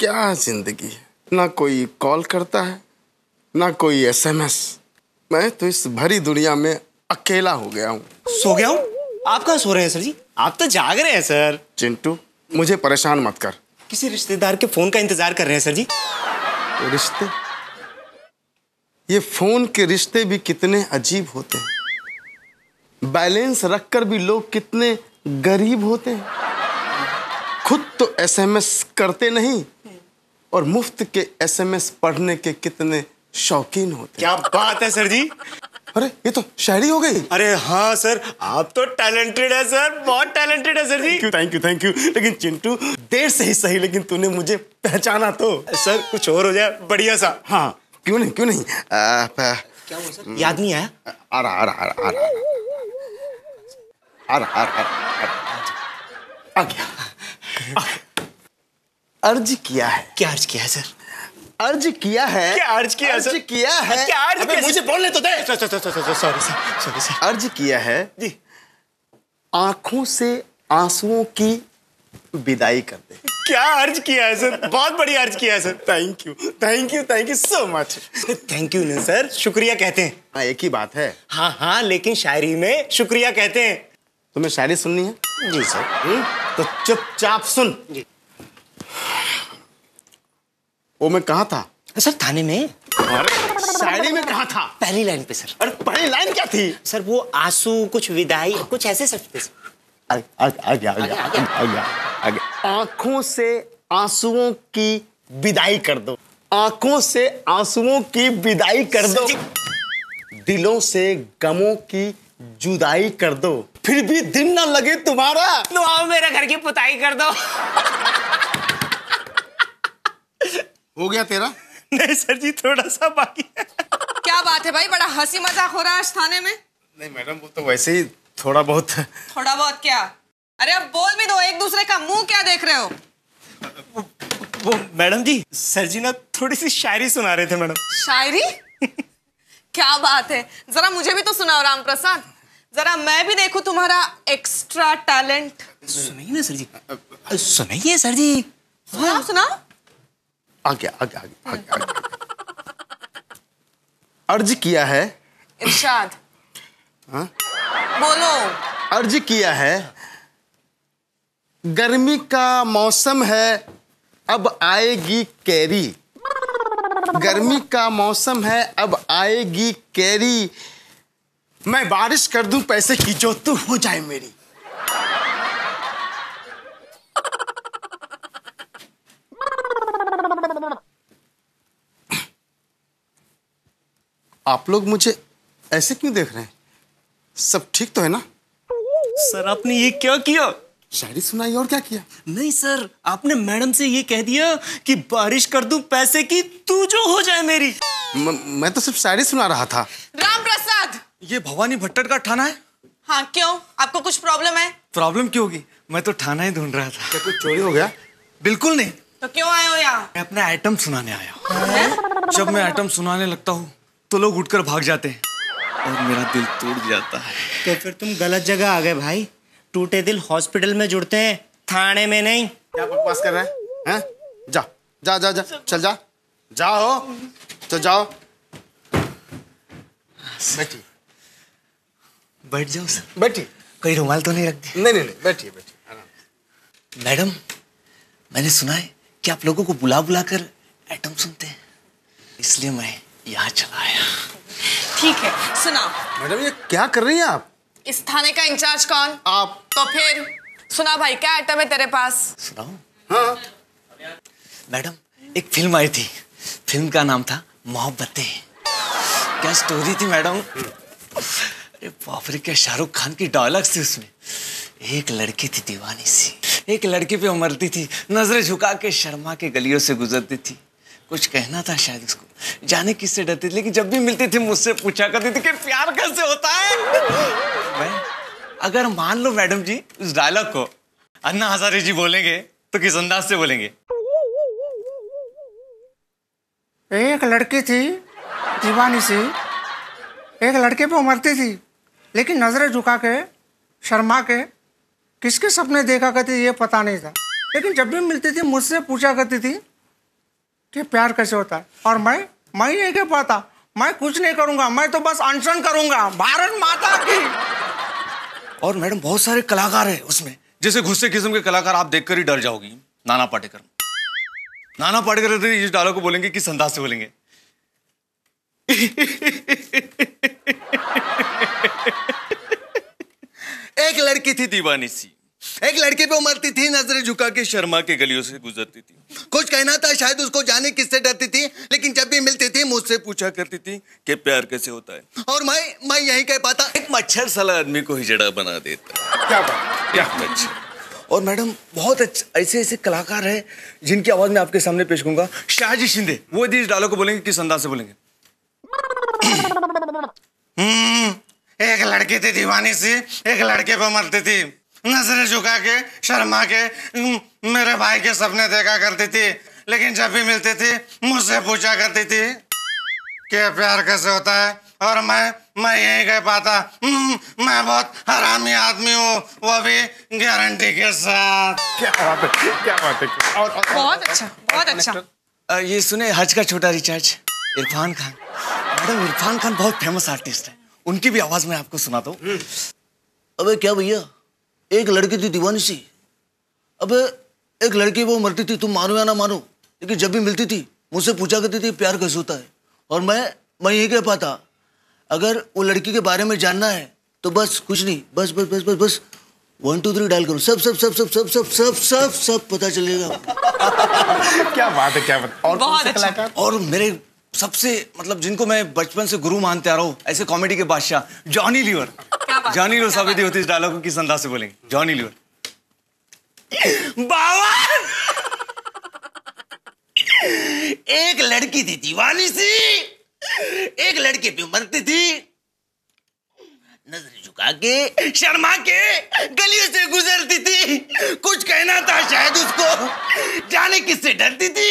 क्या जिंदगी है, ना कोई कॉल करता है ना कोई एसएमएस। मैं तो इस भरी दुनिया में अकेला हो गया हूँ। सो गया हूँ? आप कहाँ सो रहे हैं सर जी? आप तो जाग रहे हैं सर। चिंटू, मुझे परेशान मत कर। किसी रिश्तेदार के फोन का इंतजार कर रहे हैं सर जी। रिश्ते? ये फोन के रिश्ते भी कितने अजीब होते हैं। बैलेंस रखकर भी लोग कितने गरीब होते हैं। खुद तो एसएमएस करते नहीं और मुफ्त के एसएमएस पढ़ने के कितने शौकीन होते हैं। क्या बात है सर जी। अरे ये तो शायरी हो गई। अरे हाँ सर, आप तो टैलेंटेड है सर, बहुत टैलेंटेड है सर जी। Thank you. लेकिन चिंटू, देर से ही सही, लेकिन तूने मुझे पहचाना तो। सर कुछ और हो जाए बढ़िया सा। हाँ, क्यों नहीं। क्या हुआ सर? याद नहीं आया? आ रहा। आ गया। अर्ज किया है। क्या अर्ज किया है सर? अर्ज किया है। क्या अर्ज किया सर? अर्ज किया है। क्या अर्ज किया? मुझे बोलने तो दे। Sorry sir. अर्ज किया है जी। आंखों से आंसुओं की विदाई कर दे। क्या अर्ज किया है सर? बहुत बढ़िया अर्ज किया है sir. Thank you so much. Thank you नहीं सर, शुक्रिया कहते हैं। हाँ, एक ही बात है। हाँ, लेकिन शायरी में शुक्रिया कहते हैं। तुम्हें शायरी सुननी है? जी सर। तो चुपचाप सुन। जी। वो मैं कहाँ था? सर थाने में। शायरी में कहाँ था? पहली लाइन पे सर। अरे पहली लाइन क्या थी? सर वो आंसू, कुछ विदाई, कुछ ऐसे सब थे सर। आ गया। आंखों से आंसुओं की विदाई कर दो। आंखों से आंसुओं की विदाई कर दो। दिलों से गमों की जुदाई कर दो। फिर भी दिन न लगे तुम्हारा, तो आओ मेरे घर की पुताई कर दो। हो गया तेरा? नहीं सर जी, थोड़ा सा बाकी है। क्या बात है भाई, बड़ा हंसी मजाक हो रहा है आज थाने में। नहीं मैडम, वो तो वैसे ही थोड़ा बहुत। थोड़ा बहुत क्या? अरे अब बोल भी दो, एक दूसरे का मुंह क्या देख रहे हो? वो मैडम जी, सर जी ना थोड़ी सी शायरी सुना रहे थे मैडम। शायरी? क्या बात है, जरा मुझे भी तो सुनाओ राम प्रसाद, जरा मैं भी देखूं तुम्हारा एक्स्ट्रा टैलेंट। सुनाइए ना सर जी, सुनाइए सर जी। सुनाओ। आगे। अर्ज किया है। इरशाद। हाँ? बोलो। अर्ज किया है, गर्मी का मौसम है अब आएगी कैरी। गर्मी का मौसम है अब आएगी कैरी। मैं बारिश कर दूं पैसे की जो तू हो जाए मेरी। आप लोग मुझे ऐसे क्यों देख रहे हैं? सब ठीक तो है ना? सर आपने ये क्या किया? शायरी सुनाई और क्या किया? नहीं सर, आपने मैडम से ये कह दिया कि बारिश कर दूं पैसे की, तू जो हो जाए मेरी। मैं तो सिर्फ शायरी सुना रहा था। राम प्रसाद, ये भवानी भट्टर का थाना है? हाँ क्यों, आपको कुछ प्रॉब्लम है? प्रॉब्लम क्यों होगी, मैं तो थाना ही ढूंढ रहा था। क्या कोई चोरी हो गया? बिल्कुल नहीं, तो क्यों आए हो यहाँ? मैं अपना आइटम सुनाने आया हूँ। जब मैं आइटम सुनाने लगता हूँ तो लोग उठकर भाग जाते हैं और मेरा दिल टूट जाता है। तो फिर तुम गलत जगह आ गए भाई। टूटे दिल हॉस्पिटल में जुड़ते हैं, थाने में नहीं। क्या बकवास कर रहा है? हैं? जा, चल जा, जाओ, तो जाओ। बैठिए। बैठ जाओ सर। बैठिए। कोई रुमाल तो नहीं रख दी? नहीं, बैठिए आराम। मैडम, मैंने सुना है कि आप लोगों को बुला बुला कर आइटम सुनते हैं, इसलिए मैं यहाँ चला आया। ठीक है, सुनाओ। मैडम ये क्या कर रही हैं आप? इस थाने का इंचार्ज कौन? आप। तो फिर सुना भाई, क्या आइटम है तेरे पास? सुनाओ। हाँ। मैडम, एक फिल्म आई थी, फिल्म का नाम था मोहब्बतें। क्या स्टोरी थी मैडम? अरे बाप रे, क्या शाहरुख खान की डायलॉग्स थी उसमें। एक लड़की थी दीवानी सी, एक लड़की पे उमरती थी, नजरें झुका के शर्मा के गलियों से गुजरती थी। कुछ कहना था शायद उसको, जाने किससे डरती थी, लेकिन जब भी मिलती थी मुझसे पूछा करती थी कि प्यार कैसे होता है। मैं अगर मान लो मैडम जी उस डायलॉग को अन्ना हजारे जी बोलेंगे तो किस अंदाज से बोलेंगे? एक लड़की थी दीवानी सी, एक लड़के पे उमरती थी, लेकिन नजरें झुका के शर्मा के किसके सपने देखा करती ये पता नहीं था, लेकिन जब भी मिलती थी मुझसे पूछा करती थी कि प्यार कैसे होता है, और मैं नहीं कह पाता। मैं कुछ नहीं करूंगा, मैं तो बस अनशन करूंगा। भारत माता की। और मैडम बहुत सारे कलाकार हैं उसमें, जैसे गुस्से किस्म के कलाकार आप देखकर ही डर जाओगी। नाना पाटेकर इस डायलॉग को बोलेंगे किस अंदाज से बोलेंगे? एक लड़की थी दीवानी सी, एक लड़के पे उमरती थी, नजरें झुका के शर्मा के गलियों से गुजरती थी। कुछ कहना था शायद उसको, जाने किससे डरती थी, लेकिन जब भी मिलती थी मुझसे पूछा करती थी कि प्यार कैसे होता है। और मैं यही कह पाता, एक मच्छर साला आदमी को हिजड़ा बना देता। क्या बात, क्या अच्छा। और मैडम बहुत ऐसे ऐसे कलाकार हैं जिनकी आवाज मैं आपके सामने पेश करूंगा। शाहजी शिंदे, वो इस डायलॉग को बोलेंगे किस अंदाज से बोलेंगे? एक लड़की थी दीवानी सी, एक लड़के पे मरती थी, नजरें झुका के शर्मा के मेरे भाई के सपने देखा करती थी, लेकिन जब भी मिलती थी मुझसे पूछा करती थी कि प्यार कैसे होता है। और मैं यही कह पाता, मैं बहुत हरामी आदमी हूँ, वो भी गारंटी के साथ। क्या बात है, क्या बात है। और बहुत अच्छा, बहुत अच्छा। ये सुने हज का छोटा रिचार्ज, इरफान खान। मैडम इरफान खान बहुत फेमस आर्टिस्ट है, उनकी भी आवाज मैं आपको सुनाता हूँ। अबे क्या भैया, एक लड़की थी दीवानी सी, अबे एक लड़की वो मरती थी, तुम मानो या ना मानो, लेकिन जब भी मिलती थी मुझसे पूछा करती थी प्यार कैसे होता है। और मैं यही कह पाता, अगर वो लड़की के बारे में जानना है तो बस कुछ नहीं, बस बस बस बस बस 1 2 3 डायल करो, सब सब सब सब सब सब सब सब सब पता चलेगा। क्या बात है, क्या बात। और बहुत अच्छा। कलाकार? और मेरे सबसे मतलब जिनको मैं बचपन से गुरु मानते आ रहा हूँ, ऐसे कॉमेडी के बादशाह जॉनी लीवर। जॉनी लीवर साबित होती है इस डायलॉग को किस अंदाज से बोलेंगे? जॉनी लीवर, बाबा एक लड़की थी दीवानी सी, एक लड़के पे मरती थी, नजर झुका के शर्मा के गलियों से गुजरती थी। कुछ कहना था शायद उसको, जाने किससे डरती थी,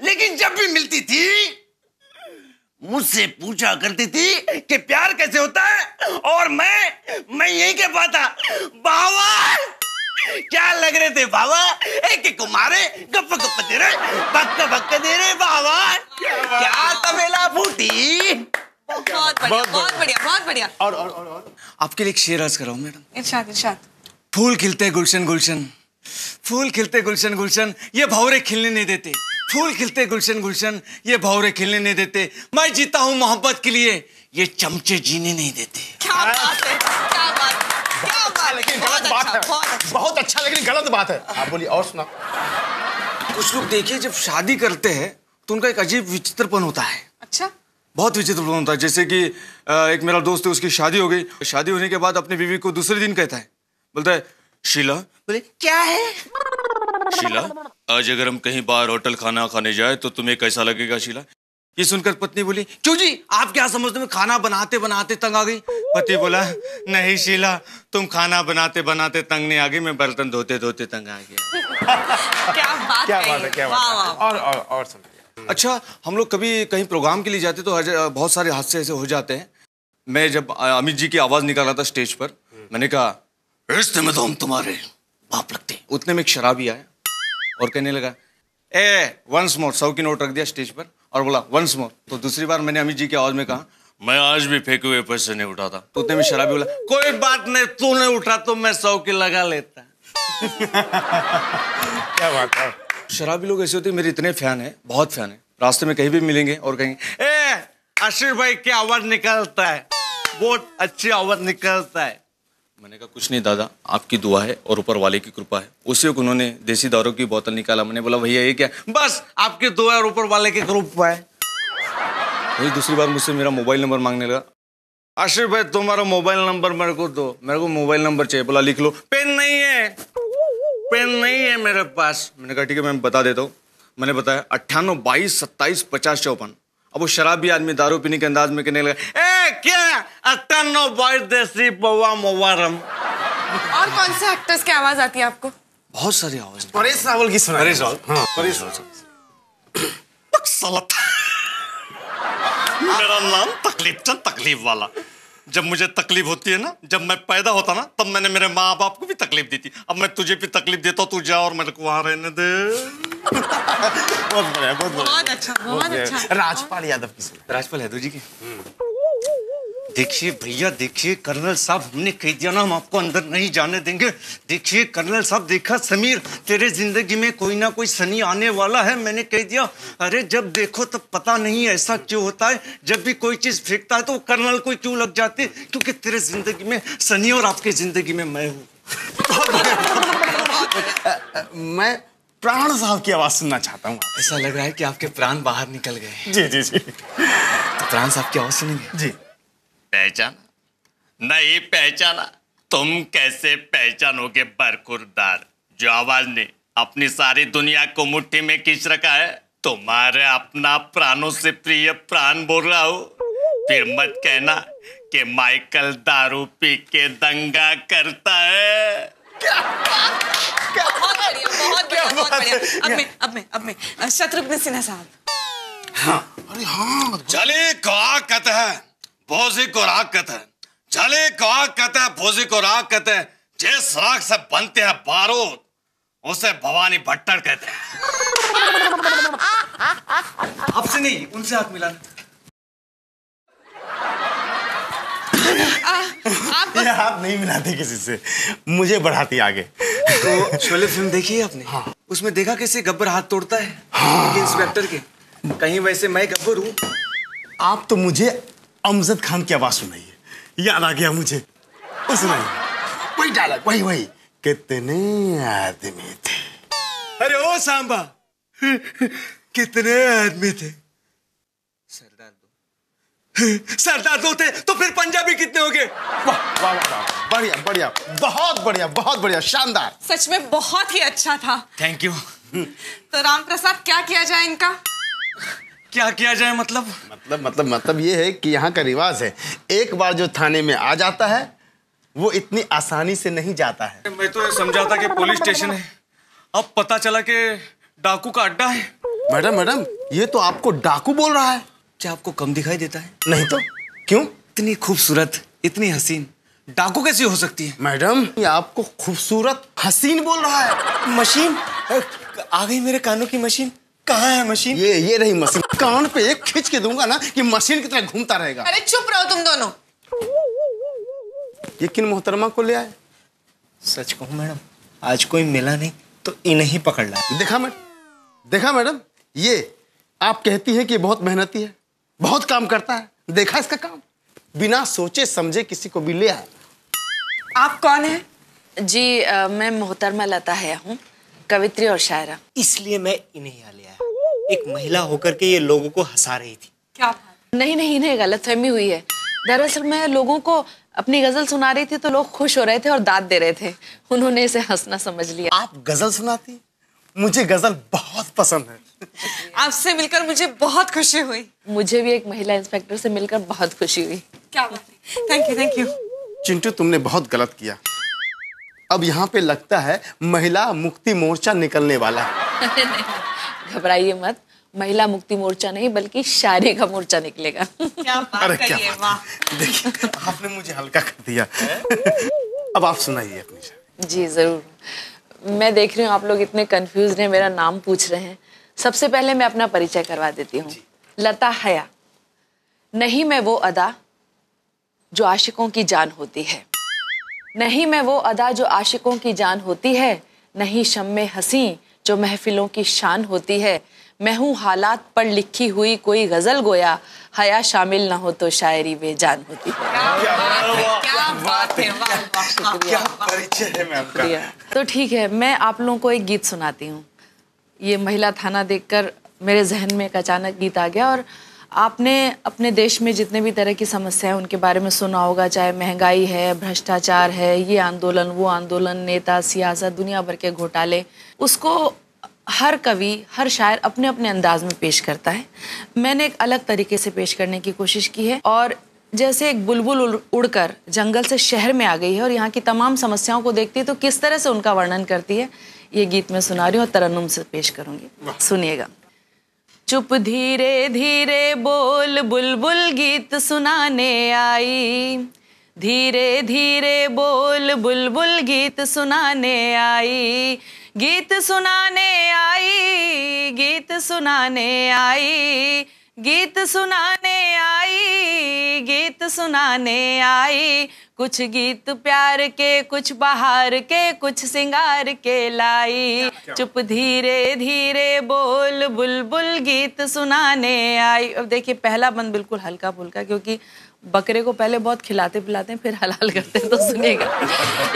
लेकिन जब भी मिलती थी मुझसे पूछा करती थी कि प्यार कैसे होता है। और मैं यही कह पाता, बाबा क्या लग रहे थे बाबा, एक एक को मारे, गप्पा गप्पा दे रहे, बक्का बक्का दे रहे बाबा, क्या तबेला फूटी। बहुत बढ़िया, बहुत बढ़िया, बहुत बढ़िया। और आपके लिए एक शेर अर्ज कर रहा हूं मैडम। इरशाद, इरशाद। फूल खिलते गुलशन गुलशन, फूल खिलते गुलशन गुलशन, ये भौरे खिलने नहीं देते। फूल खिलते गुलशन गुलशन, ये भौरे खिलने नहीं देते। मैं जीता हूं मोहब्बत के लिए, ये चमचे जीने नहीं देते। क्या बात है, क्या बात, क्या बात। लेकिन बहुत गलत बात अच्छा, है, बहुत अच्छा। बहुत अच्छा, लेकिन गलत बात है। आप बोलिए और सुना। कुछ लोग देखिए जब शादी करते हैं तो उनका एक अजीब विचित्रपन होता है। अच्छा, बहुत विचित्रपन होता है। जैसे कि एक मेरा दोस्त है, उसकी शादी हो गई, शादी होने के बाद अपनी बीवी को दूसरे दिन कहता है, बोलता है शीला, बोले क्या है शीला, आज अगर हम कहीं बाहर होटल खाना खाने जाए तो तुम्हें कैसा लगेगा शीला? ये सुनकर पत्नी बोली, क्यों जी आप क्या समझते, मैं खाना बनाते बनाते तंग आ गई। पति बोला, नहीं शीला, तुम खाना बनाते बनाते तंग नहीं आ गई, मैं बर्तन धोते धोते तंग आ गया। क्या बात, क्या बात है, क्या बात है। और सुनिए। अच्छा, हम लोग कभी कहीं प्रोग्राम के लिए जाते तो बहुत सारे हादसे ऐसे हो जाते हैं। मैं जब अमित जी की आवाज निकाल रहा था स्टेज पर, मैंने कहा रिश्ते में तो हम तुम्हारे बाप लगते हैं। उतने में एक शराबी आया और कहने लगा, ए वंस मोर, 100 की नोट रख दिया स्टेज पर और बोला वंस मोर। तो दूसरी बार मैंने अमित जी की आवाज में कहा, मैं आज भी फेंके हुए पैसे नहीं उठाता। तो उतने में शराबी बोला, कोई बात नहीं, तू नहीं उठा तो मैं 100 की लगा लेता। क्या बात है। शराबी लोग ऐसे होते हैं, मेरे इतने फैन है, बहुत फैन है, रास्ते में कहीं भी मिलेंगे और कहेंगे, ए आशीष भाई क्या आवाज निकलता है, बहुत अच्छी आवाज निकलता है। मैंने कहा कुछ नहीं दादा, आपकी दुआ है और ऊपर वाले की कृपा है। उसी वक्त उन्होंने देसी दारू की बोतल निकाला। मैंने बोला भैया ये क्या? बस आपकी दुआ और ऊपर वाले की कृपा है। वही दूसरी बार मुझसे मेरा मोबाइल नंबर मांगने लगा, आशीष भाई तुम्हारा मोबाइल नंबर मेरे को दो, मेरे को मोबाइल नंबर चाहिए। बोला लिख लो। पेन नहीं है, पेन नहीं है मेरे पास। मैंने कहा ठीक है मैं बता देता हूँ। मैंने बताया 98 22 27 50 54। अब वो शराबी आदमी दारू पीने के अंदाज में कहने लगा, ए क्या 98 22 देसी पौवा मोवारम। और कौन से एक्टर्स की आवाज आती है आपको? बहुत सारी आवाज। परेश रावल की सुना। परेश रावल, हाँ परेश रावल। मेरा नाम तकलीफ चंद तकलीफ वाला। जब मुझे तकलीफ होती है ना, जब मैं पैदा होता ना, तब मैंने मेरे माँ बाप को भी तकलीफ दी थी। अब मैं तुझे भी तकलीफ देता हूँ, तू जा और मेरे को वहां रहने दे। बहुत बढ़िया, बहुत बढ़िया, बहुत अच्छा, बहुत अच्छा। राजपाल यादव की सुनो। राजपाल यादव जी की। देखिए भैया, देखिए कर्नल साहब, हमने कह दिया ना हम आपको अंदर नहीं जाने देंगे। देखिए कर्नल साहब, देखा समीर, तेरे जिंदगी में कोई ना कोई सनी आने वाला है, मैंने कह दिया। अरे जब देखो तब पता नहीं ऐसा क्यों होता है, जब भी कोई चीज फेंकता है तो कर्नल को क्यों लग जाती है, क्योंकि तेरे जिंदगी में सनी और आपकी जिंदगी में मैं हूँ। मैं प्राण साहब की आवाज सुनना चाहता हूँ। ऐसा लग रहा है कि आपके प्राण बाहर निकल गए। जी जी जी। तो प्राण साहब की आवाज सुनेंगे जी। पहचाना नहीं पहचाना, तुम कैसे पहचानोगे बरखुरदार, जो आवाज ने अपनी सारी दुनिया को मुट्ठी में खींच रखा है। तुम्हारे अपना प्राणों से प्रिय प्राण बोल रहा हूँ। फिर मत कहना कि माइकल दारू पी के दंगा करता है। बहुत बढ़िया, बहुत बढ़िया, बहुत बढ़िया। अब मैं शत्रुघ्न सिन्हा साहब। अरे हाँ, चले कहा कहते हैं, भोजी को राग कहते हैं। चले कहा कहते हैं, भोजी को राग कहते हैं। जिस राग से बनते हैं बारूद, उसे भवानी भट्टर कहते हैं। आपसे नहीं, उनसे हाथ मिलाना। ये हाथ नहीं मिलाते किसी से, मुझे बढ़ाती आगे। तो शोले फिल्म देखी है आपने? हाँ। उसमें देखा कैसे गब्बर हाथ तोड़ता है इंस्पेक्टर के। कहीं वैसे मैं गब्बर हूँ। आप तो मुझे अमजद खान की आवाज सुनाइए, याद आ गया मुझे। वो सुनाइए, वही डायलॉग, वही वही। कितने आदमी थे। अरे ओ सांबा, कितने आदमी थे? सरदार दो थे, तो फिर पंजाबी कितने हो गए? वाह वाह वाह, बढ़िया बढ़िया, बहुत बढ़िया, बहुत बढ़िया, शानदार। सच में बहुत ही अच्छा था। Thank you. तो राम प्रसाद, क्या किया जाए इनका? क्या किया जाए मतलब? मतलब ये है कि यहाँ का रिवाज है, एक बार जो थाने में आ जाता है वो इतनी आसानी से नहीं जाता है। मैं तो ये समझा था कि पुलिस स्टेशन है, अब पता चला कि डाकू का अड्डा है। मैडम, ये तो आपको डाकू बोल रहा है। क्या आपको कम दिखाई देता है? नहीं तो क्यों? इतनी खूबसूरत, इतनी हसीन, डाकू कैसी हो सकती है? मैडम, ये आपको खूबसूरत हसीन बोल रहा है। मशीन आ गई मेरे कानों की मशीन। कहाँ है मशीन? ये रही मशीन। कान पे एक खींच के दूंगा ना कि मशीन की तरह घूमता रहेगा। अरे चुप रहो तुम दोनों। ये किन मोहतरमा को ले आए? सच कहूँ मैडम, आज कोई मिला नहीं तो इन्हें ही पकड़ लाया। देखा मैडम, ये आप कहती हैं कि बहुत मेहनती है, बहुत काम करता है। देखा इसका काम, बिना सोचे समझे किसी को भी ले आए। आप कौन है? जी मैं मोहतरमा लता है हूँ, कवित्री और शायरा। इसलिए मैं इन्हें यहाँ ले आया। एक महिला होकर के ये लोगों को हंसा रही थी। क्या बात? नहीं, इन्हें गलतफहमी हुई है। दरअसल मैं लोगों को अपनी गजल सुना रही थी तो लोग खुश हो रहे थे और दाद दे रहे थे, उन्होंने इसे हंसना समझ लिया। आप गजल सुनाती? मुझे गजल बहुत पसंद है। आपसे मिलकर मुझे बहुत खुशी हुई। मुझे भी एक महिला इंस्पेक्टर से मिलकर बहुत खुशी हुई। क्या बात है, थैंक यू। चिंटू, तुमने बहुत गलत किया। अब यहाँ पे लगता है महिला मुक्ति मोर्चा निकलने वाला है। घबराइए मत, महिला मुक्ति मोर्चा नहीं बल्कि शायरी का मोर्चा निकलेगा। क्या बात अरे करी क्या है, बात वाह। है। देखिए, आपने मुझे हल्का कर दिया। अब आप सुनाइए अपनी शायरी। जी जरूर। मैं देख रही हूँ आप लोग इतने कंफ्यूज हैं, मेरा नाम पूछ रहे हैं। सबसे पहले मैं अपना परिचय करवा देती हूँ। लता हया। नहीं मैं वो अदा जो आशिकों की जान होती है, नहीं मैं वो अदा जो आशिकों की जान होती है, नहीं शम्मे हंसी जो महफिलों की शान होती है। मैं हूँ हालात पर लिखी हुई कोई गजल गोया, हया शामिल ना हो तो शायरी बेजान होती है। क्या बात है, वाह। क्या परिचय है मैम का। तो ठीक है, मैं आप लोगों को एक गीत सुनाती हूँ। ये महिला थाना देखकर मेरे जहन में एक अचानक गीत आ गया। और आपने अपने देश में जितने भी तरह की समस्याएं उनके बारे में सुना होगा, चाहे महंगाई है, भ्रष्टाचार है, ये आंदोलन वो आंदोलन, नेता, सियासत, दुनिया भर के घोटाले, उसको हर कवि, हर शायर अपने अपने अंदाज में पेश करता है। मैंने एक अलग तरीके से पेश करने की कोशिश की है। और जैसे एक बुलबुल उड़कर जंगल से शहर में आ गई है और यहाँ की तमाम समस्याओं को देखती है तो किस तरह से उनका वर्णन करती है, ये गीत मैं सुना रही हूँ और तरन्नुम से पेश करूँगी। सुनिएगा। चुप धीरे धीरे बोल बुलबुल गीत सुनाने आई, धीरे धीरे बोल बुलबुल गीत सुनाने आई, गीत सुनाने आई, गीत सुनाने आई, गीत सुनाने आई, गीत सुनाने आई। कुछ गीत प्यार के, कुछ बहार के, कुछ सिंगार के लाई। चुप धीरे धीरे बोल बुलबुल गीत सुनाने आई। अब देखिए पहला बंद बिल्कुल हल्का फुल्का, क्योंकि बकरे को पहले बहुत खिलाते पिलाते हैं फिर हलाल करते हैं, तो सुनिएगा।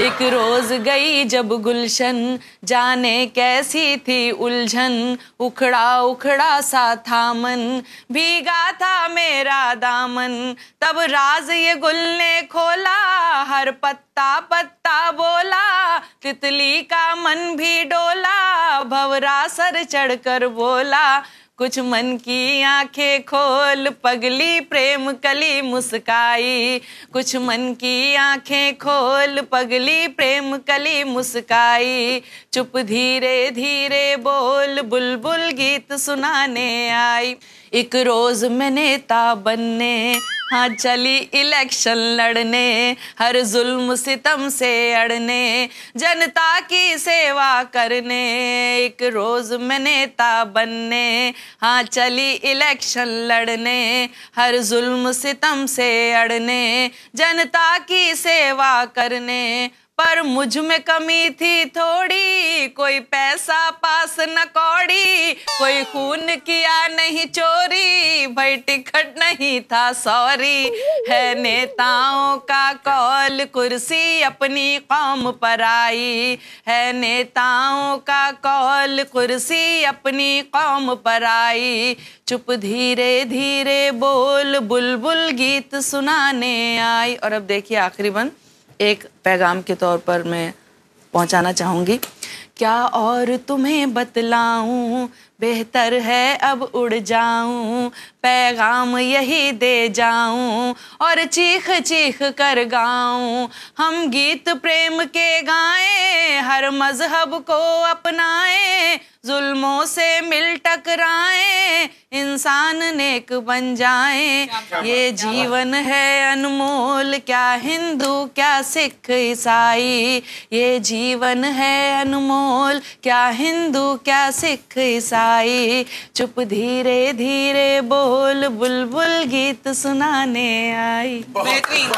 एक रोज गई जब गुलशन, जाने कैसी थी उलझन, उखड़ा उखड़ा सा था मन, भीगा था मेरा दामन। तब राज ये गुल ने खोला, हर पत्ता पत्ता बोला, तितली का मन भी डोला, भंवरा सर चढ़कर बोला, कुछ मन की आंखें खोल पगली प्रेम कली मुस्काई, कुछ मन की आंखें खोल पगली प्रेम कली मुस्काई। चुप धीरे धीरे बोल बुलबुल गीत सुनाने आई। एक रोज मैं नेता बनने, हाँ चली इलेक्शन लड़ने, हर जुल्म सितम से अड़ने, जनता की सेवा करने। एक रोज मैं नेता बनने, हाँ चली इलेक्शन लड़ने, हर जुल्म सितम से अड़ने, जनता की सेवा करने। पर मुझ में कमी थी थोड़ी, कोई पैसा पास न कौड़ी, कोई खून किया नहीं चोरी, भाई टिकट नहीं था सॉरी। है नेताओं का कौल कुर्सी अपनी कौम पर आई, है नेताओं का कौल कुर्सी अपनी कौम पर आई। चुप धीरे धीरे बोल बुलबुल गीत सुनाने आई। और अब देखिए आखिरी बंद एक पैगाम के तौर पर मैं पहुंचाना चाहूँगी। क्या और तुम्हें बतलाऊं, बेहतर है अब उड़ जाऊं, पैगाम यही दे जाऊं और चीख चीख कर गाऊं। हम गीत प्रेम के गाएं, हर मजहब को अपनाएं, जुल्मों से मिल टकराएं, इंसान नेक बन जाएं। ये जीवन है अनमोल, क्या हिंदू क्या सिख ईसाई, ये जीवन है अनमोल, क्या हिंदू क्या सिख ईसाई। चुप धीरे धीरे बोल बुलबुल गीत सुनाने आई। बेहतरीन,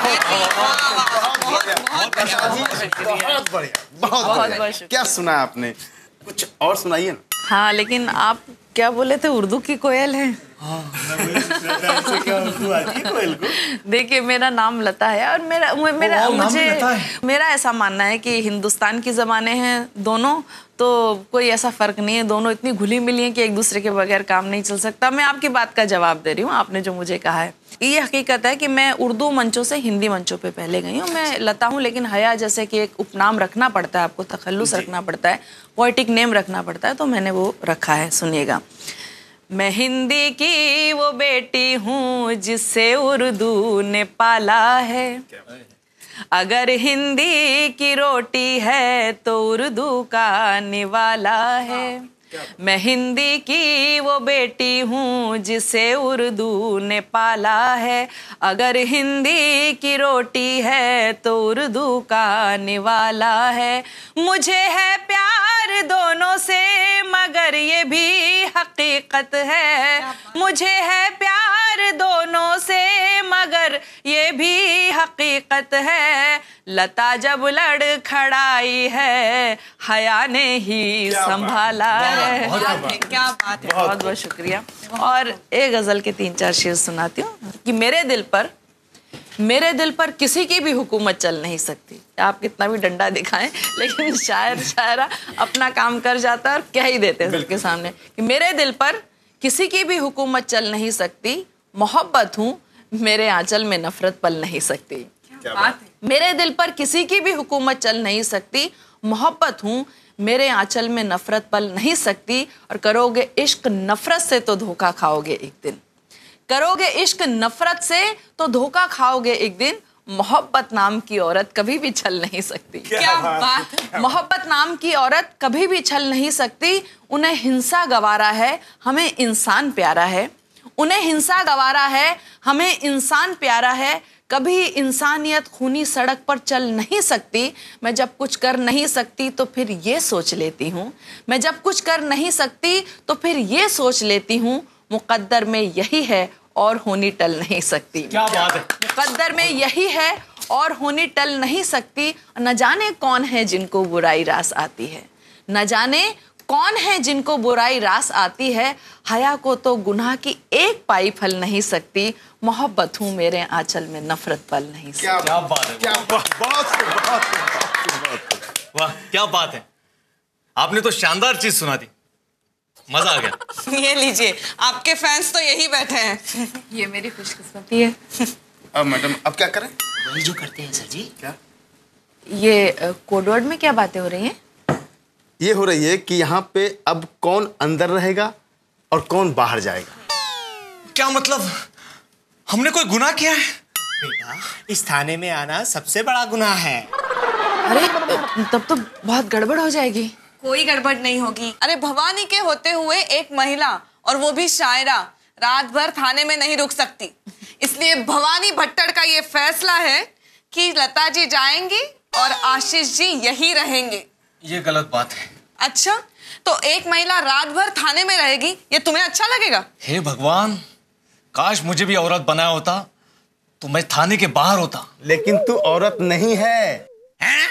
बहुत बढ़िया। क्या सुना आपने? कुछ और सुनाइए ना। हाँ लेकिन आप क्या बोले थे, उर्दू की कोयल है? देखिए मेरा नाम लता है और मेरा ऐसा मानना है कि हिंदुस्तान की ज़बानें हैं दोनों, तो कोई ऐसा फ़र्क नहीं है, दोनों इतनी घुली मिली हैं कि एक दूसरे के बगैर काम नहीं चल सकता। मैं आपकी बात का जवाब दे रही हूँ, आपने जो मुझे कहा है। ये हकीकत है कि मैं उर्दू मंचों से हिंदी मंचों पे पहले गई हूँ। मैं लता हूँ, लेकिन हया जैसे कि एक उपनाम रखना पड़ता है, आपको तखल्लुस रखना पड़ता है, पोएटिक नेम रखना पड़ता है, तो मैंने वो रखा है। सुनिएगा। मैं हिंदी की वो बेटी हूँ जिससे उर्दू ने पाला है, अगर हिंदी की रोटी है तो उर्दू का निवाला है। मैं हिंदी की वो बेटी हूँ जिसे उर्दू ने पाला है, अगर हिंदी की रोटी है तो उर्दू का निवाला है। मुझे है प्यार दोनों से मगर ये भी हकीकत है, मुझे है प्यार दोनों से मगर ये भी हकीकत है। लता जब लड़ खड़ाई है हया ने ही संभाला है। क्या बात है। बहुत बहुत शुक्रिया। और एक गजल के 3-4 शेर सुनाती हूँ कि मेरे दिल पर किसी की भी हुकूमत चल नहीं सकती। आप कितना भी डंडा दिखाएं, लेकिन शायरा अपना काम कर जाता है और कह ही देते हैं सबके सामने कि मेरे दिल पर किसी की भी हुकूमत चल नहीं सकती, मोहब्बत हूँ मेरे आंचल में नफरत पल नहीं सकती। बात है। मेरे दिल पर किसी की भी हुकूमत चल नहीं सकती, मोहब्बत हूँ मेरे आंचल में नफरत पल नहीं सकती। और करोगे इश्क नफरत से तो धोखा खाओगे एक दिन, करोगे इश्क नफरत से तो धोखा खाओगे एक दिन। मोहब्बत नाम की औरत कभी भी छल नहीं सकती। क्या बात है। मोहब्बत नाम की औरत कभी भी छल नहीं सकती। उन्हें हिंसा गवारा है, हमें इंसान प्यारा है। उन्हें हिंसा गवारा है, हमें इंसान प्यारा है। कभी इंसानियत खूनी सड़क पर चल नहीं सकती। मैं जब कुछ कर नहीं सकती तो फिर ये सोच लेती हूँ, मैं जब कुछ कर नहीं सकती तो फिर ये सोच लेती हूँ, मुकद्दर में यही है और होनी टल नहीं सकती। क्या बात है। मुकद्दर में यही है और होनी टल नहीं सकती। न जाने कौन है जिनको बुराई रास आती है, न जाने कौन है जिनको बुराई रास आती है। हया को तो गुनाह की एक पाई फल नहीं सकती। मोहब्बत हूँ मेरे आंचल में नफरत पल नहीं सकती। क्या बात है। क्या बात। वाह क्या बात है, आपने तो शानदार चीज सुना दी, मजा आ गया। ये लीजिए, आपके फैंस तो यही बैठे हैं। ये मेरी खुशकिस्मती है। अब मैडम अब क्या करें? वही जो करते हैं सर जी। क्या ये कोडवर्ड में क्या बातें हो रही हैं? ये हो रही है कि यहाँ पे अब कौन अंदर रहेगा और कौन बाहर जाएगा। क्या मतलब, हमने कोई गुनाह किया है? बेटा, इस थाने में आना सबसे बड़ा गुनाह है। अरे तब तो बहुत गड़बड़ हो जाएगी। कोई गड़बड़ नहीं होगी। अरे भवानी के होते हुए एक महिला, और वो भी शायरा, रात भर थाने में नहीं रुक सकती। इसलिए भवानी भट्टड़ का ये फैसला है कि लता जी जाएंगी और आशीष जी यही रहेंगे। ये गलत बात है। अच्छा, तो एक महिला रात भर थाने में रहेगी, ये तुम्हें अच्छा लगेगा? हे भगवान, काश मुझे भी औरत बनाया होता तो मैं थाने के बाहर होता। लेकिन तू औरत नहीं है। हैं?